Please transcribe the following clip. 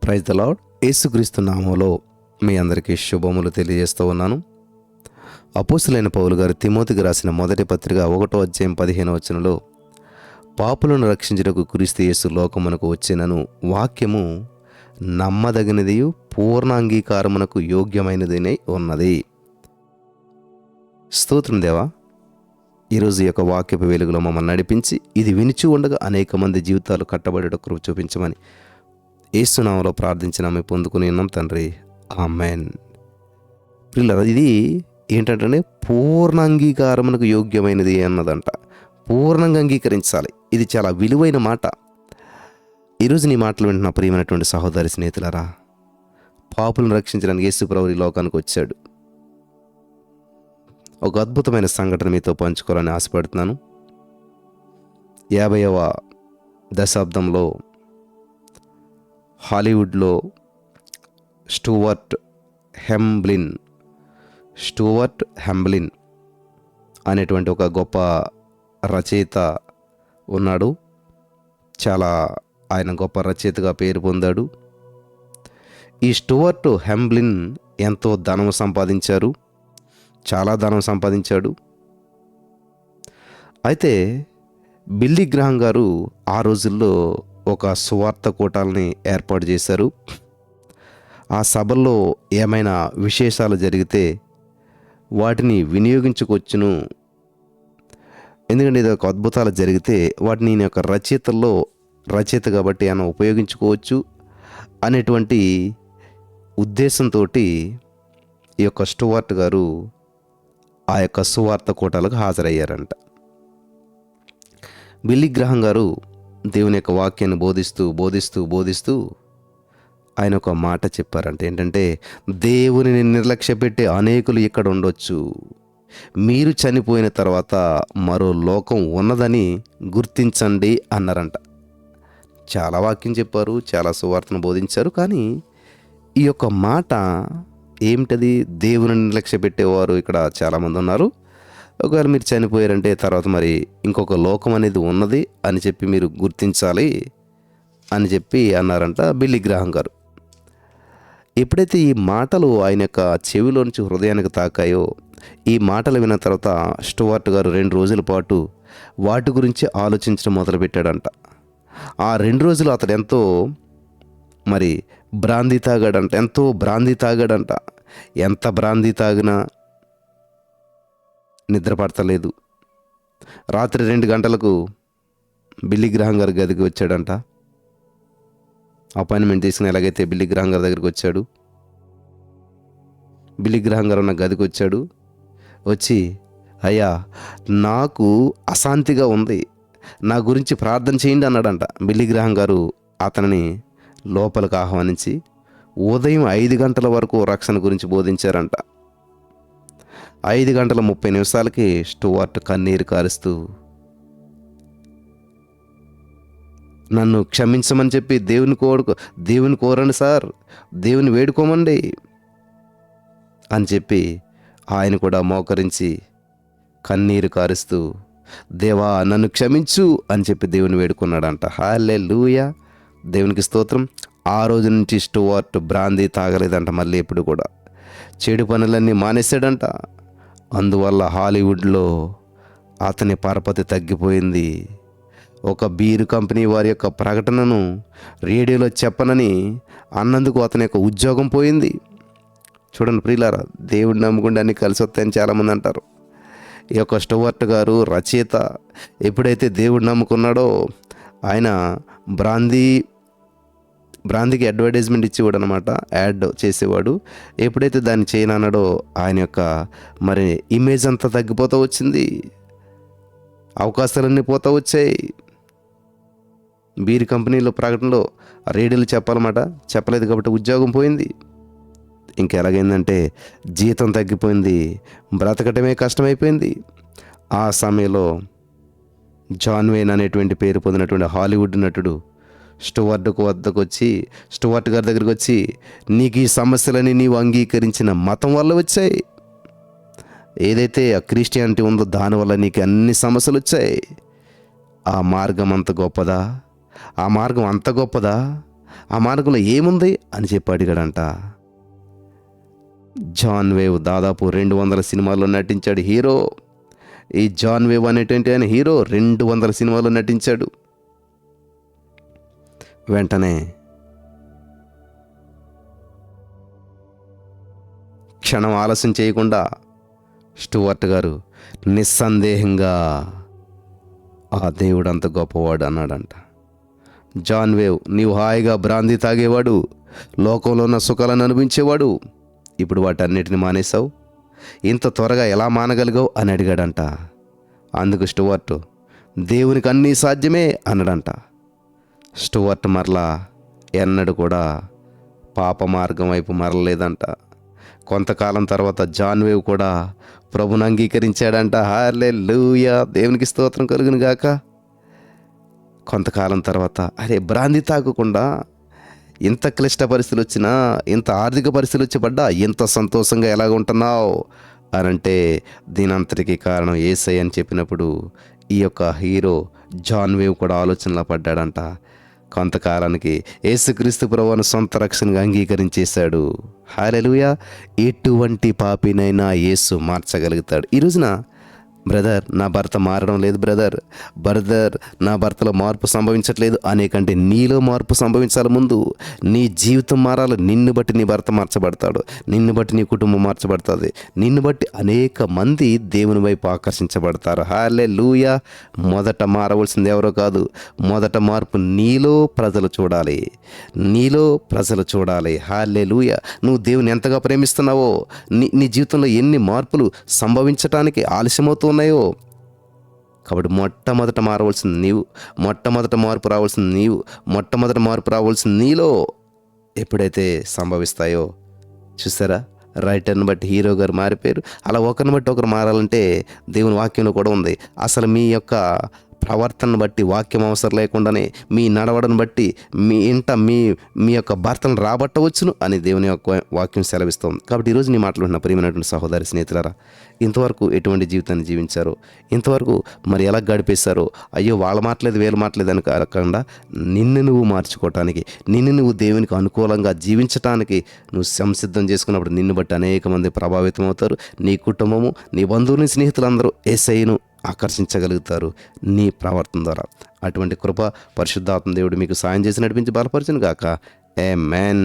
Praise the lord. యేసుక్రీస్తు నామములో మీ అందరికీ శుభములు తెలియజేస్తూ ఉన్నాను. అపోస్తలుడైన పౌలు గారు తిమోతికి రాసిన మొదటి పత్రిక 1వ అధ్యాయం 15వ వచనంలో, పాపులను రక్షించుటకు క్రీస్తు యేసు లోకమునకు వచ్చినను వాక్యము నమ్మదగినదియు పూర్ణ అంగీకారమునకు యోగ్యమైనదినై ఉన్నది. స్తోత్రం దేవా. ఈరోజు ఈ యొక్క వాక్యపు వెలుగులో మమ్మల్ని నడిపించి ఇది వినిచి ఉండగా అనేక మంది జీవితాలు కట్టబడేట కృప చూపించమని యేసు నామములో ప్రార్థించినాము, పొందుకుని ఉన్నాం తండ్రి, ఆమేన్. పిల్లలు, ఇది ఏంటంటే పూర్ణ అంగీకారమునకు యోగ్యమైనది అన్నదంట. పూర్ణంగా అంగీకరించాలి. ఇది చాలా విలువైన మాట. ఈరోజు నీ మాటలు వింటున్న ప్రియమైనటువంటి సహోదరి స్నేహితులారా, పాపులను రక్షించడానికి యేసు ప్రభువు ఈ లోకానికి వచ్చాడు. ఒక అద్భుతమైన సంఘటన మీతో పంచుకోవాలని ఆశపడుతున్నాను. 50వ దశాబ్దంలో హాలీవుడ్లో స్టూవర్ట్ హెంబ్లిన్ అనేటువంటి ఒక గొప్ప రచయిత ఉన్నాడు. ఆయన గొప్ప రచయితగా పేరు పొందాడు. ఈ స్టూవర్ట్ హెంబ్లిన్ ఎంతో ధనం సంపాదించారు, చాలా ధనం సంపాదించాడు. అయితే బిల్లీ గ్రహాం గారు ఆ రోజుల్లో ఒక సువార్త కూటాలని ఏర్పాటు చేశారు. ఆ సభల్లో ఏమైనా విశేషాలు జరిగితే వాటిని వినియోగించుకొచ్చును, ఎందుకంటే ఇది ఒక అద్భుతాలు జరిగితే వాటిని నేను ఒక రచయిత కాబట్టి ఆయన ఉపయోగించుకోవచ్చు అనేటువంటి ఉద్దేశంతో ఈ యొక్క స్టూవర్ట్ గారు ఆ యొక్క సువార్త కూటాలకు హాజరయ్యారంట. బిల్లీ గ్రహాం గారు దేవుని యొక్క వాక్యాన్ని బోధిస్తూ ఆయన ఒక మాట చెప్పారంట. ఏంటంటే, దేవునిని నిర్లక్ష్య పెట్టే అనేకులు ఇక్కడ ఉండొచ్చు, మీరు చనిపోయిన తర్వాత మరో లోకం ఉన్నదని గుర్తించండి అన్నారంట. చాలా వాక్యం చెప్పారు, చాలా సువార్తను బోధించారు. కానీ ఈ యొక్క మాట ఏమిటది? దేవుని నిర్లక్ష్య పెట్టేవారు ఇక్కడ చాలామంది ఉన్నారు. ఒకవేళ మీరు చనిపోయారంటే తర్వాత మరి ఇంకొక లోకం అనేది ఉన్నది అని చెప్పి మీరు గుర్తించాలి అని చెప్పి అన్నారంట బిల్లీ గ్రహాం గారు. ఎప్పుడైతే ఈ మాటలు ఆయన యొక్క చెవిలోంచి హృదయానికి తాకాయో, ఈ మాటలు విన్న తర్వాత స్టూవర్ట్ గారు 2 రోజుల పాటు వాటి గురించి ఆలోచించడం మొదలుపెట్టాడంట. ఆ 2 రోజులు అతడు ఎంతో బ్రాందీ తాగాడంట. ఎంత బ్రాందీ తాగినా నిద్ర పడతలేదు. రాత్రి 2 గంటలకు బిల్లీ గ్రహాం గారి గదికి వచ్చాడంట. అపాయింట్మెంట్ తీసుకుని ఎలాగైతే బిల్లీ గ్రహాం గారి దగ్గరికి వచ్చాడు, బిల్లీ గ్రహాం గారు ఉన్న గదికి వచ్చాడు. వచ్చి, అయ్యా నాకు అశాంతిగా ఉంది, నా గురించి ప్రార్థన చేయండి అన్నాడంట. బిల్లీ గ్రహాం గారు అతనిని లోపలికి ఆహ్వానించి ఉదయం 5 గంటల వరకు రక్షణ గురించి బోధించారంట. 5:30 స్టూవర్ట్ కన్నీరు కారుస్తూ, నన్ను క్షమించమని చెప్పి దేవుని కోరండి సార్, దేవుని వేడుకోమండి అని చెప్పి ఆయన కూడా మోకరించి కన్నీరు కారుస్తూ, దేవా నన్ను క్షమించు అని చెప్పి దేవుని వేడుకున్నాడంట. హల్లెలూయా, దేవునికి స్తోత్రం. ఆ రోజు నుంచి స్టూవర్ట్ బ్రాందీ తాగలేదంట. మళ్ళీ ఎప్పుడు కూడా చెడు పనులన్నీ మానేశాడంట. అందువల్ల హాలీవుడ్లో అతని పరపతి తగ్గిపోయింది. ఒక బీరు కంపెనీ వారి యొక్క ప్రకటనను రేడియోలో చెప్పనని అన్నందుకు అతని యొక్క ఉద్యోగం పోయింది. చూడండి ప్రియులారా, దేవుడిని నమ్ముకుంటే అన్నీ కలిసి వస్తాయని చాలామంది అంటారు. ఈ యొక్క స్టూవర్ట్ గారు రచయిత ఎప్పుడైతే దేవుడిని నమ్ముకున్నాడో ఆయన బ్రాందీకి అడ్వర్టైజ్మెంట్ ఇచ్చేవాడు అనమాట, యాడ్ చేసేవాడు. ఎప్పుడైతే దాన్ని చేయనన్నాడో ఆయన యొక్క ఇమేజ్ అంతా తగ్గిపోతూ వచ్చింది, అవకాశాలన్నీ పోతూ వచ్చాయి. బీర్ కంపెనీలో ప్రకటనలో రేడియోలు చెప్పాలన్నమాట, చెప్పలేదు కాబట్టి ఉద్యోగం పోయింది. ఇంకెలాగైందంటే జీతం తగ్గిపోయింది, బ్రతకటమే కష్టమైపోయింది. ఆ సమయంలో జాన్ వేన్ అనేటువంటి పేరు పొందినటువంటి హాలీవుడ్ నటుడు స్టూవర్ట్ గారి దగ్గరికి వచ్చి, నీకు ఈ సమస్యలని నీవు అంగీకరించిన మతం వల్ల వచ్చాయి, ఏదైతే ఆ క్రిస్టియానిటీ ఉందో దానివల్ల నీకు అన్ని సమస్యలు వచ్చాయి. ఆ మార్గం అంత గొప్పదా? ఆ మార్గంలో ఏముంది అని చెప్పి అడిగాడంట. జాన్ వేవ్ దాదాపు 200 సినిమాల్లో నటించాడు హీరో. ఈ జాన్ వేవ్ అనేటువంటి ఆయన హీరో 200 సినిమాల్లో నటించాడు. వెంటనే క్షణం ఆలస్యం చేయకుండా స్టూవర్ట్ గారు నిస్సందేహంగా ఆ దేవుడు అంత గొప్పవాడు అన్నాడంట. జాన్ వేవ్, నీవు హాయిగా బ్రాందీ తాగేవాడు, లోకంలో ఉన్న సుఖాలను అనిపించేవాడు, ఇప్పుడు వాటన్నిటిని మానేశావు, ఇంత త్వరగా ఎలా మానగలిగావు అని అడిగాడంట. అందుకు స్టూవర్ట్, దేవునికి అన్నీ సాధ్యమే అన్నాడంట. స్టూవర్ట్ మరలా ఎన్నడూ కూడా పాప మార్గం వైపు మరలేదంట. కొంతకాలం తర్వాత జాన్ వేవ్ కూడా ప్రభుని అంగీకరించాడంట. హల్లెలూయా, దేవునికి స్తోత్రం కలుగును గాక. కొంతకాలం తర్వాత, అరే బ్రాందీ తాగకుండా ఇంత క్లిష్ట పరిస్థితులు వచ్చినా, ఇంత ఆర్థిక పరిస్థితులు వచ్చి పడ్డా ఇంత సంతోషంగా ఎలాగ ఉంటున్నావు అని అంటే దీనంతటికీ కారణం యేసయ్య అని చెప్పినప్పుడు ఈ యొక్క హీరో జాన్ వేవ్ కూడా ఆలోచనలో పడ్డాడంట. కొంతకాలానికి యేసుక్రీస్తు ప్రభువును సొంత రక్షణగా అంగీకరించేశాడు. హల్లెలూయా. ఎటువంటి పాపినైనా యేసు మార్చగలుగుతాడు. ఈ రోజున బ్రదర్, నా భర్త మారడం లేదు బ్రదర్, నా భర్తలో మార్పు సంభవించట్లేదు అనేకంటే నీలో మార్పు సంభవించాలి. ముందు నీ జీవితం మారాలి. నిన్ను బట్టి నీ భర్త మార్చబడతాడు, నిన్ను బట్టి నీ కుటుంబం మార్చబడుతుంది, నిన్ను బట్టి అనేక మంది దేవుని వైపు ఆకర్షించబడతారు. హల్లెలూయా. మొదట మారవలసింది ఎవరో కాదు, మొదట మార్పు నీలో ప్రజలు చూడాలి, నీలో ప్రజలు చూడాలి. హల్లెలూయా. నువ్వు దేవుని ఎంతగా ప్రేమిస్తున్నావో, నీ జీవితంలో ఎన్ని మార్పులు సంభవించటానికి ఆలస్యమవుతూ ఉన్నాయో. కాబట్టి మొట్టమొదట మారవలసింది నీవు, మొట్టమొదట మార్పు రావాల్సింది నీవు, మొట్టమొదట మార్పు రావాల్సింది నీలో ఎప్పుడైతే సంభవిస్తాయో. చూసారా, రైటర్ని బట్టి హీరో గారు మారిపోయారు. అలా ఒకరిని బట్టి ఒకరు మారాలంటే దేవుని వాక్యంలో కూడా ఉంది. అసలు మీ యొక్క ప్రవర్తనను బట్టి వాక్యం అవసరం లేకుండానే మీ నడవడను బట్టి మీ ఇంట మీ యొక్క భర్తను రాబట్టవచ్చును అని దేవుని యొక్క వాక్యం సెలవిస్తుంది. కాబట్టి ఈరోజు నీ మాట్లాడిన ప్రియమైనటువంటి సహోదరి స్నేహితులారా, ఇంతవరకు ఎటువంటి జీవితాన్ని జీవించారో, ఇంతవరకు మరి ఎలా గడిపేశారో, అయ్యో వాళ్ళ మాటలేదు వీళ్ళ మాటలేదు అని కాకుండా నిన్ను నువ్వు మార్చుకోవటానికి, నిన్ను నువ్వు దేవునికి అనుకూలంగా జీవించటానికి నువ్వు సంసిద్ధం చేసుకున్నప్పుడు నిన్ను బట్టి అనేక మంది ప్రభావితం అవుతారు. నీ కుటుంబము, నీ బంధువుని, స్నేహితులందరూ యేసయ్యను ఆకర్షించగలుగుతారు నీ ప్రవర్తన ద్వారా. అటువంటి కృప పరిశుద్ధాత్మ దేవుడు మీకు సాయం చేసి నడిపించి బలపరచును గాక. ఆమేన్.